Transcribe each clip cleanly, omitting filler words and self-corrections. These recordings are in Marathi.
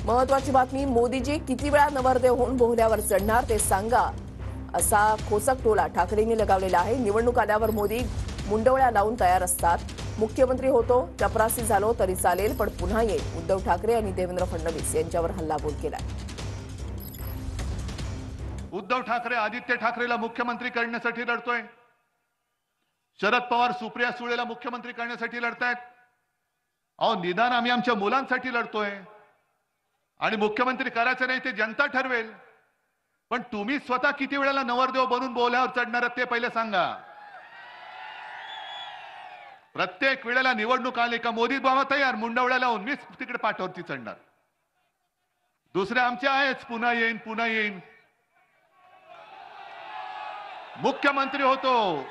महत्वाची बातमी, मोदीजी किती वेळा नवरदेव होऊन बोहल्यावर चढणार ते सांगा, असा खोचक टोला ठाकरेंनी लगावलेला आहे। निवडणूक आल्यावर मोदी मुंडवळ्या लावून तयार असतात। मुख्यमंत्री होतो, चपरासी झालो तरी चालेल, पण पुन्हा येईल। उद्धव ठाकरे आणि देवेंद्र फडणवीस यांच्यावर हल्लाबोल केलाय। उद्धव ठाकरे आदित्य ठाकरेला मुख्यमंत्री करण्यासाठी लढतोय। शरद पवार सुप्रिया सुळेला मुख्यमंत्री करण्यासाठी लढतायत। अहो, निदान आम्ही आमच्या मुलांसाठी लढतोय आणि मुख्यमंत्री करायचं नाही ते जनता ठरवेल। पण तुम्ही स्वतः किती वेळेला नवरदेव बनून बोहल्यावर चढणार ते पहिले सांगा। प्रत्येक वेळेला निवडणूक आली का मोदी बाबा तयार, मुंडवळ्या लावून मीच तिकडे पाठावरती चढणार। दुसरे आमचे आहेच, पुन्हा येईन पुन्हा येईन। मुख्यमंत्री होतो,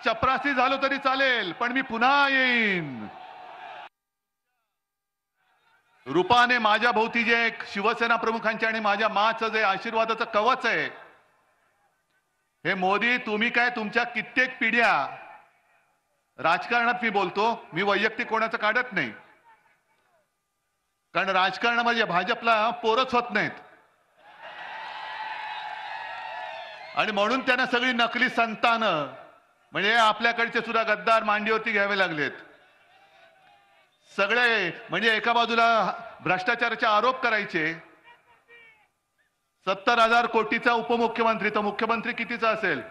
चपरासी झालो तरी चालेल, पण मी पुन्हा येईन। रूपाने माझ्या भोवती जे एक शिवसेना प्रमुखांचे आणि माझ्या माचं जे आशीर्वादाचं कवच आहे, हे मोदी तुम्ही काय तुमच्या कित्येक पिढ्या राजकारणात, मी बोलतो, मी वैयक्तिक कोणाचं काढत नाही, कारण राजकारणामध्ये भाजपला पोरच होत नाहीत आणि म्हणून त्यांना सगळी नकली संतानं म्हणजे आपल्याकडचे सुद्धा गद्दार मांडीवरती घ्यावे लागलेत। सगळे म्हणजे एका बाजूला भ्रष्टाचाराचे आरोप करायचे, 70,000 कोटीचा उपमुख्यमंत्री, तर मुख्यमंत्री कितीचा असेल?